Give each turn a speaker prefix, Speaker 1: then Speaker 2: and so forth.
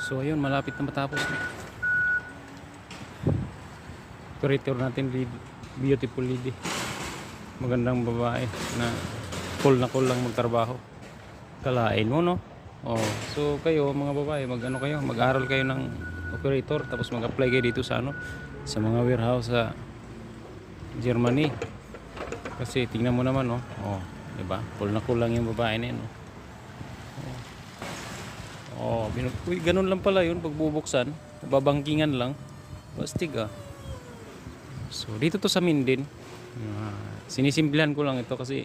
Speaker 1: So ayun, malapit na matapos. Operator natin, beautiful lady, magandang babae na cool lang magtrabaho. Kalain mo, no? Oh, so kayo mga babae, mag-aral kayo ng operator, tapos mag-apply kayo dito sa sa mga warehouse sa Germany. Kasi tingnan mo naman, no? Oh, 'di ba? Cool lang yung babae na 'yan, no? Oh, uy, ganun lang pala 'yun pagbubuksan, babangkingan lang. Bastig ah. So dito to sa Minden. Sinisimplihan ko lang ito kasi